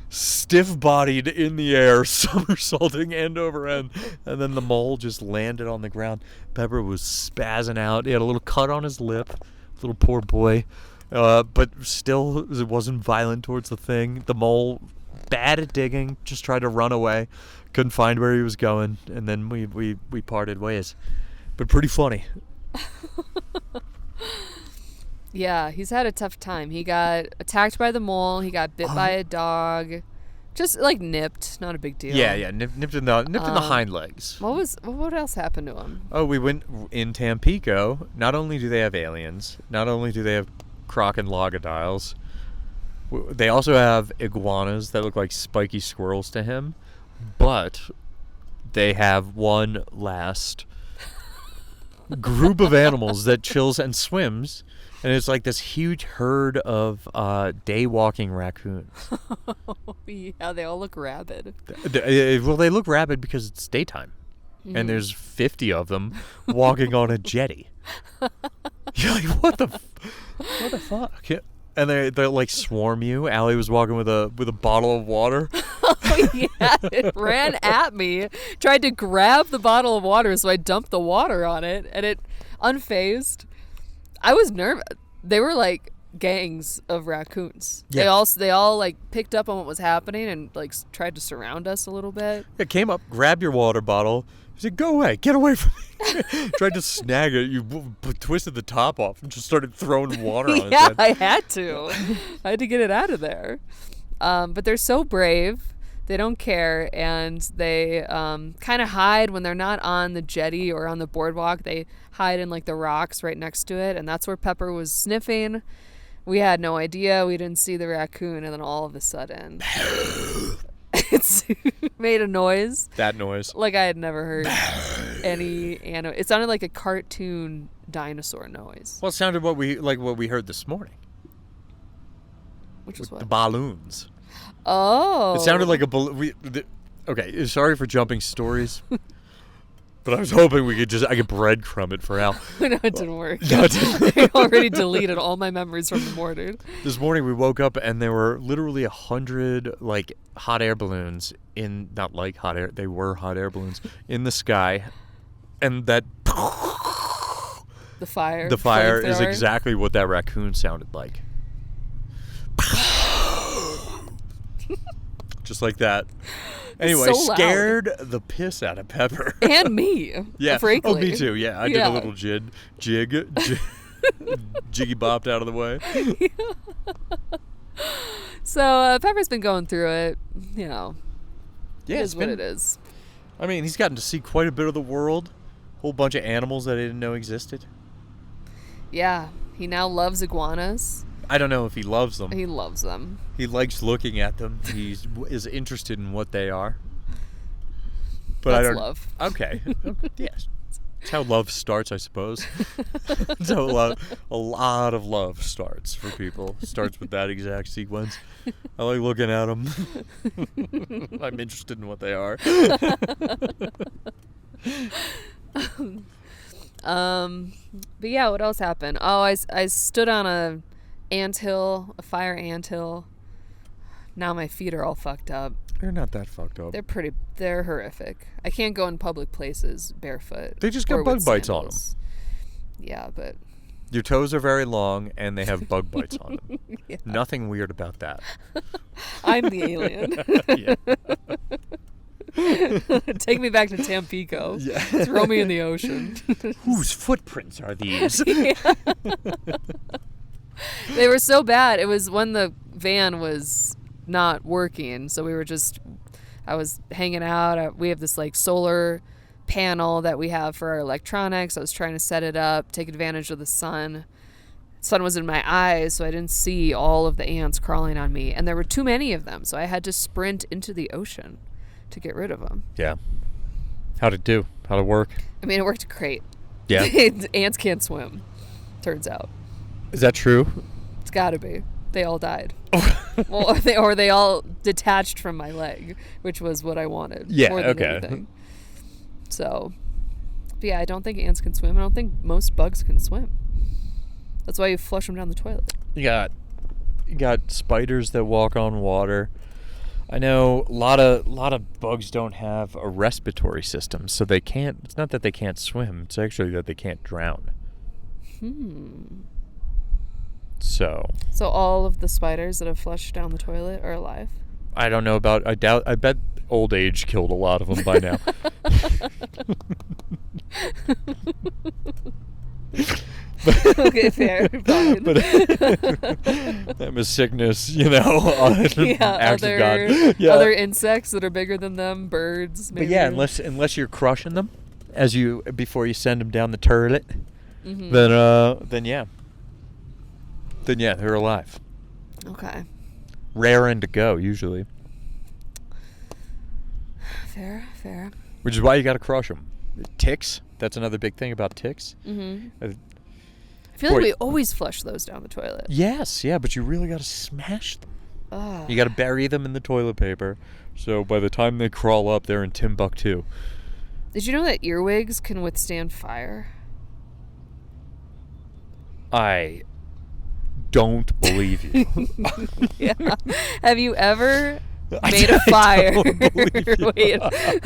stiff-bodied in the air, somersaulting end over end. And then the mole just landed on the ground. Pepper was spazzing out. He had a little cut on his lip. Little poor boy. But still, it wasn't violent towards the thing. The mole, bad at digging, just tried to run away. Couldn't find where he was going. And then we parted ways. But pretty funny. Yeah, he's had a tough time. He got attacked by the mole. He got bit by a dog. Just like nipped, not a big deal. Yeah, nipped in the hind legs. What else happened to him? Oh, we went in Tampico. Not only do they have aliens, not only do they have croc and logodiles, they also have iguanas that look like spiky squirrels to him, but they have one last group of animals that chills and swims. And it's like this huge herd of day-walking raccoons. Yeah, they all look rabid. Well, they look rabid because it's daytime. And there's 50 of them walking on a jetty. You're like, what the fuck? Yeah. And they like swarm you. Allie was walking with a bottle of water. Oh, yeah, it ran at me. Tried to grab the bottle of water, so I dumped the water on it, and it unfazed. I was nervous. They were like gangs of raccoons. Yeah. They all like picked up on what was happening and like tried to surround us a little bit. It came up, grabbed your water bottle. He said, "Go away, get away from me." Tried to snag it. You twisted the top off and just started throwing water on Yeah, it. I had to. I had to get it out of there. But they're so brave. They don't care, and they kind of hide when they're not on the jetty or on the boardwalk. They hide in like the rocks right next to it, and that's where Pepper was sniffing. We had no idea. We didn't see the raccoon, and then all of a sudden, it's made a noise. That noise. Like I had never heard any animal. It sounded like a cartoon dinosaur noise. Well, it sounded what we heard this morning. Which was what? The balloons. Oh. It sounded like a balloon. Okay, sorry for jumping stories, but I was hoping I could breadcrumb it for Al. No, it didn't work. No, it didn't. I already deleted all my memories from the morning. This morning we woke up and there were literally 100 like hot air balloons not like hot air, they were hot air balloons in the sky, and that The fire is exactly what that raccoon sounded like. Just like that. Anyway, so scared the piss out of Pepper. And me. Yeah. Frankly. Oh, me too. Yeah, I did a little jiggy bopped out of the way. So Pepper's been going through it. Yeah, it is what it is. I mean, he's gotten to see quite a bit of the world. A whole bunch of animals that I didn't know existed. Yeah, he now loves iguanas. I don't know if he loves them. He loves them. He likes looking at them. He is interested in what they are. But That's love. Okay. Yes. That's how love starts, I suppose. That's how a lot of love starts for people. Starts with that exact sequence. I like looking at them. I'm interested in what they are. But yeah, what else happened? Oh, I stood on a fire anthill. Now my feet are all fucked up. They're not that fucked up. They're horrific. I can't go in public places barefoot. They just got bug bites on them. Yeah, but your toes are very long and they have bug bites on them. Yeah. Nothing weird about that. I'm the alien. Take me back to Tampico. Yeah. Throw me in the ocean. Whose footprints are these? Yeah. They were so bad. It was when the van was not working, so I was hanging out. We have this like solar panel that we have for our electronics. I was trying to set it up, take advantage of the sun. Sun was in my eyes, so I didn't see all of the ants crawling on me, and there were too many of them, so I had to sprint into the ocean to get rid of them. Yeah. How'd it do? How'd it work? I mean, it worked great. Yeah. Ants can't swim, turns out. Is that true? It's gotta be. They all died. Well, or they all detached from my leg, which was what I wanted. Yeah, more than anything. So, but yeah, I don't think ants can swim. I don't think most bugs can swim. That's why you flush them down the toilet. You got spiders that walk on water. I know a lot of bugs don't have a respiratory system, so they can't. It's not that they can't swim. It's actually that they can't drown. So all of the spiders that have flushed down the toilet are alive? I don't know about. I bet old age killed a lot of them by now. Okay, fair. Fine. But them is sickness, you know. Acts of God. Yeah. Other insects that are bigger than them, birds. Maybe. But yeah, unless you're crushing them before you send them down the toilet, then yeah, they're alive. Okay. Rare and to go usually. Fair. Which is why you got to crush them. Ticks. That's another big thing about ticks. I feel like we always flush those down the toilet. Yes, yeah, but you really got to smash them. Ugh. You got to bury them in the toilet paper. So by the time they crawl up, they're in Timbuktu. Did you know that earwigs can withstand fire? I don't believe you. Yeah. Have you ever made a fire? Wait,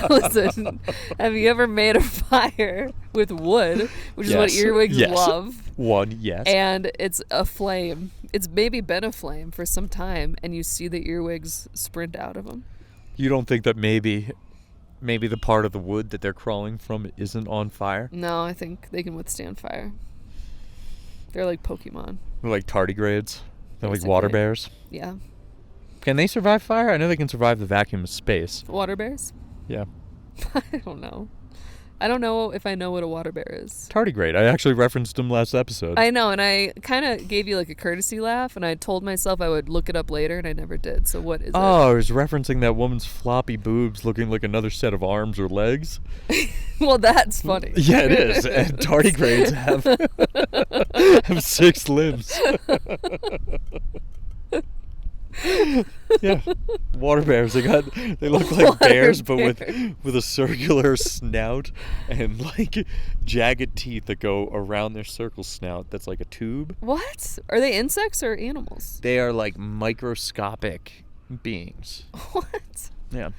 listen. Have you ever made a fire with wood, which is what earwigs love? One, yes. And it's a flame. It's maybe been a flame for some time, and you see the earwigs sprint out of them. You don't think that maybe the part of the wood that they're crawling from isn't on fire? No, I think they can withstand fire. They're like Pokemon. They're like tardigrades. They're like water bears. Yeah. Can they survive fire? I know they can survive the vacuum of space. Water bears? Yeah. I don't know. I don't know if I know what a water bear is. Tardigrade. I actually referenced them last episode. I know, and I kind of gave you like a courtesy laugh, and I told myself I would look it up later, and I never did. So what is it? Oh, I was referencing that woman's floppy boobs looking like another set of arms or legs. Well, that's funny. Yeah, it is. And tardigrades have 6 limbs. Yeah, water bears. They look like Water bears, but bear. with a circular snout and like jagged teeth that go around their circle snout. That's like a tube. What? Are they insects or animals? They are like microscopic beings. What? Yeah.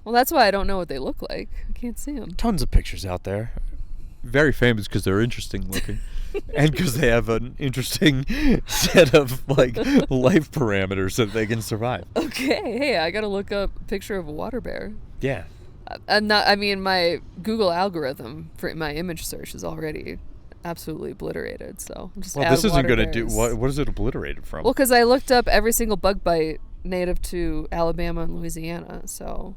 Well, that's why I don't know what they look like. I can't see them. Tons of pictures out there. Very famous because they're interesting looking. And because they have an interesting set of like life parameters that they can survive. Okay, hey, I gotta look up a picture of a water bear. Yeah. My Google algorithm for my image search is already absolutely obliterated. So just well, add this isn't water going to do. bears. What is it obliterated from? Well, because I looked up every single bug bite native to Alabama and Louisiana, so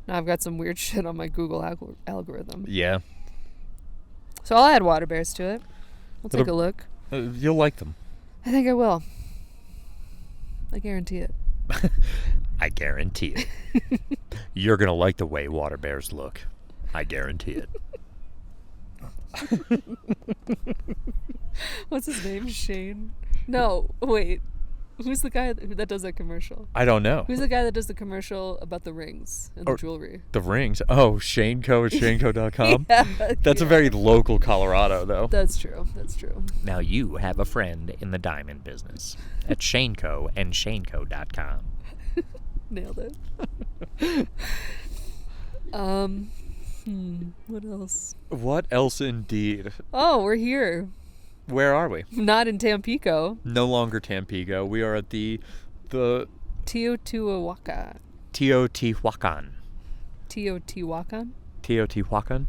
now I've got some weird shit on my Google algorithm. Yeah. So I'll add water bears to it. We'll take a look. You'll like them. I think I will. I guarantee it. I guarantee it. You're going to like the way water bears look. I guarantee it. What's his name? Shane? No, wait. Who's the guy that does that commercial? I don't know. Who's the guy that does the commercial about the rings and the jewelry? The rings. Oh, Shaneco at shaneco.com. Yeah, That's a very local Colorado, though. That's true. That's true. Now you have a friend in the diamond business at Shaneco and shaneco.com. Nailed it. What else? What else indeed? Oh, we're here. Where are we? Not in Tampico. No longer Tampico. We are at the Teotihuacan. Teotihuacan. Teotihuacan? Teotihuacan.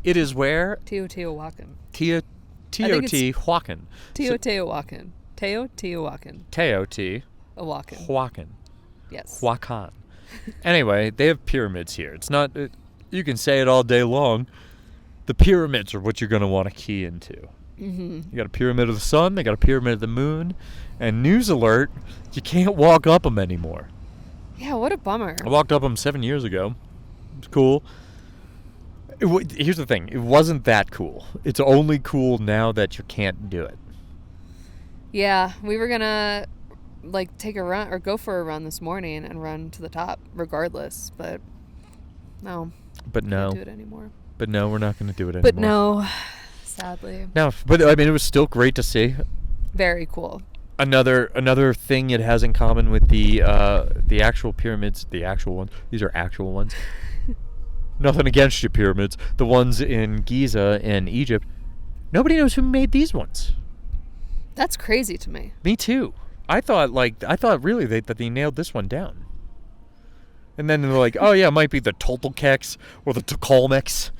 It is where? Teotihuacan. Teotihuacan. Teotihuacan. Teotihuacan. Teotihuacan. Huacan. Yes. Huacan. Anyway, they have pyramids here. It's not... you can say it all day long. The pyramids are what you're going to want to key into. Mm-hmm. You got a pyramid of the sun, they got a pyramid of the moon, and news alert, you can't walk up them anymore. Yeah, what a bummer. I walked up them 7 years ago. It's cool. Here's the thing. It wasn't that cool. It's only cool now that you can't do it. Yeah, we were going to take a run or go for a run this morning and run to the top regardless, but no. But no. Can't do it anymore. But no, we're not going to do it anymore. But no, sadly. No, but I mean, it was still great to see. Very cool. Another thing it has in common with the actual pyramids, the actual ones. These are actual ones. Nothing against your pyramids. The ones in Giza in Egypt. Nobody knows who made these ones. That's crazy to me. Me too. I thought really that they nailed this one down. And then they're like, oh yeah, it might be the Toltecs or the Tolmecs.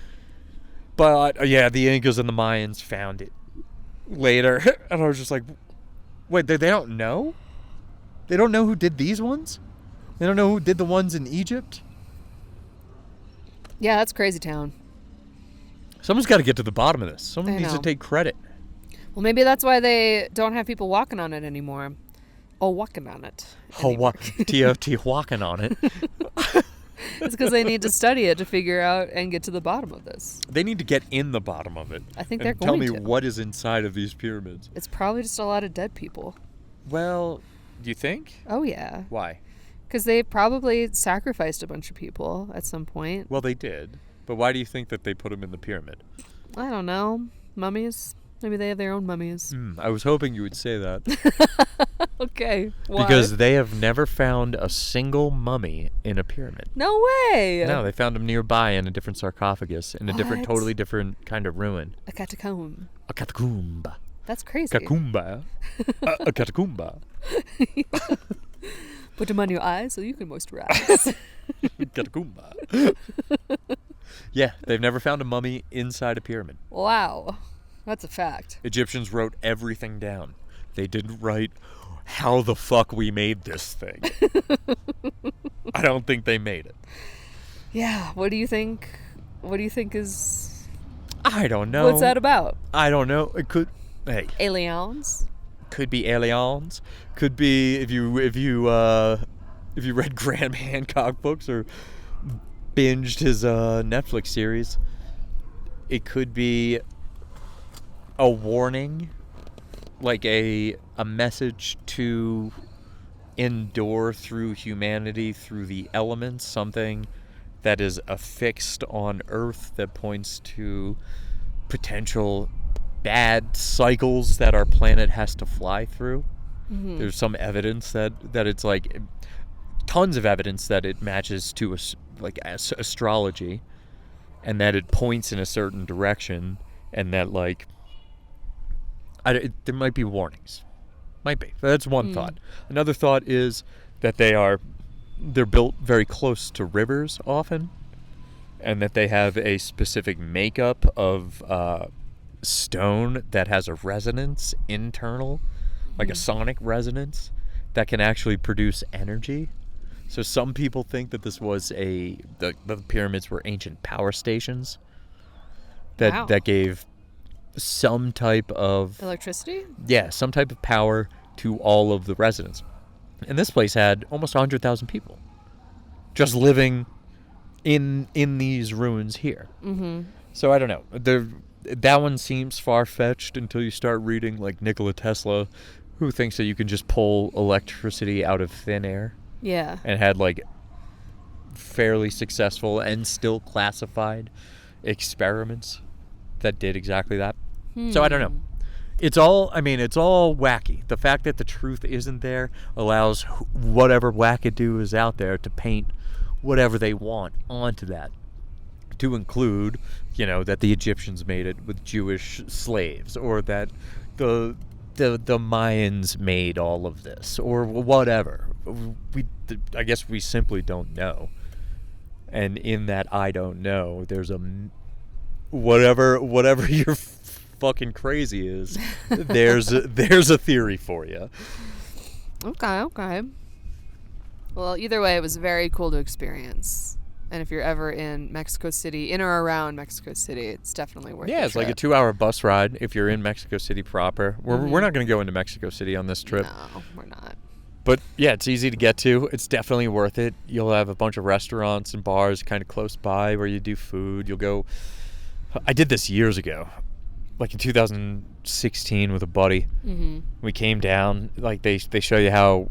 But yeah, the Incas and the Mayans found it later. And I was just like, wait, they don't know? They don't know who did these ones? They don't know who did the ones in Egypt? Yeah, that's crazy town. Someone's got to get to the bottom of this. Someone needs to take credit. Well, maybe that's why they don't have people walking on it anymore. Oh, walking on it. Walking on it. It's because they need to study it to figure out and get to the bottom of this. They need to get in the bottom of it. I think they're going to. to. Tell me what is inside of these pyramids. It's probably just a lot of dead people. Well, do you think? Oh, yeah. Why? Because they probably sacrificed a bunch of people at some point. Well, they did. But why do you think that they put them in the pyramid? I don't know. Mummies? Maybe they have their own mummies. I was hoping you would say that. Okay. Why? Because they have never found a single mummy in a pyramid. No way! No, they found them nearby in a different sarcophagus, in a totally different kind of ruin. A catacomb. A catacomb. That's crazy. Catacomba. A catacomba. Put them on your eyes so you can moisturize. Catacomba. Yeah, they've never found a mummy inside a pyramid. Wow. That's a fact. Egyptians wrote everything down. They didn't write how the fuck we made this thing. I don't think they made it. Yeah, what do you think? What do you think is... I don't know. What's that about? I don't know. It could... Hey. Aliens? Could be aliens. Could be if you read Graham Hancock books or binged his Netflix series. It could be a warning, like a message to endure through humanity, through the elements, something that is affixed on Earth that points to potential bad cycles that our planet has to fly through. Mm-hmm. There's some evidence that it's like tons of evidence that it matches to astrology, and that it points in a certain direction, and that there might be warnings. Might be. That's one thought. Another thought is that they're built very close to rivers often, and that they have a specific makeup of stone that has a resonance internal, like a sonic resonance that can actually produce energy. So some people think that this was the pyramids were ancient power stations that gave some type of electricity? Yeah, some type of power to all of the residents. And this place had almost 100,000 people just living in these ruins here. Mm-hmm. So I don't know. That one seems far-fetched until you start reading like Nikola Tesla, who thinks that you can just pull electricity out of thin air. Yeah. And had like fairly successful and still classified experiments that did exactly that. So I don't know. It's all wacky. The fact that the truth isn't there allows whatever wackadoo is out there to paint whatever they want onto that. To include, that the Egyptians made it with Jewish slaves, or that the Mayans made all of this, or whatever. I guess we simply don't know. And in that I don't know, there's a whatever you're fucking crazy is, there's a theory for you. Okay. Well, either way, it was very cool to experience. And if you're ever in Mexico City, in or around Mexico City, it's definitely worth it. Yeah, it's like a 2-hour bus ride if you're in Mexico City proper. We're not going to go into Mexico City on this trip. No, we're not. But yeah, it's easy to get to. It's definitely worth it. You'll have a bunch of restaurants and bars kind of close by where you do food. You'll go... I did this years ago, like in 2016 with a buddy. Mm-hmm. We came down, like they show you how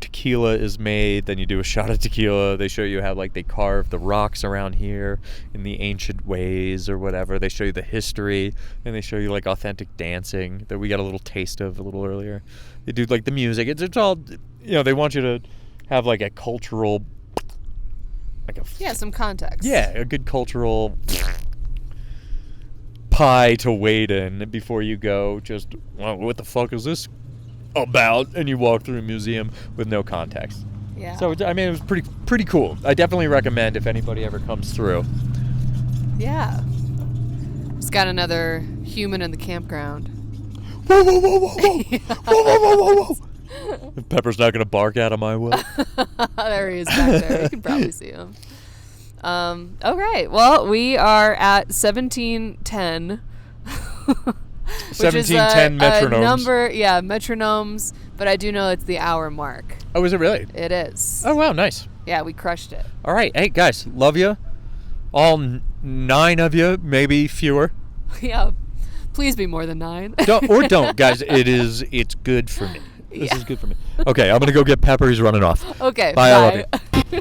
tequila is made, then you do a shot of tequila. They show you how like they carve the rocks around here in the ancient ways or whatever. They show you the history, and they show you like authentic dancing that we got a little taste of a little earlier. They do like the music. It's all, they want you to have like a cultural, some context. Yeah, a good cultural pie to wade in before you go just, well, what the fuck is this about? And you walk through a museum with no context. Yeah. So, it was pretty cool. I definitely recommend if anybody ever comes through. Yeah. It's got another human in the campground. Whoa, whoa, whoa, whoa, whoa. Whoa, whoa, whoa, whoa, whoa. If Pepper's not going to bark out of my way. There he is back there. You can probably see him. Okay. Well, we are at 1710. 1710 metronomes. A number, metronomes, but I do know it's the hour mark. Oh, is it really? It is. Oh, wow, nice. Yeah, we crushed it. All right. Hey, guys, love you. All 9 of you, maybe fewer. Yeah. Please be more than 9. Don't, guys. It's good for me. This is good for me. Okay, I'm going to go get Pepper. He's running off. Okay, bye. I love you.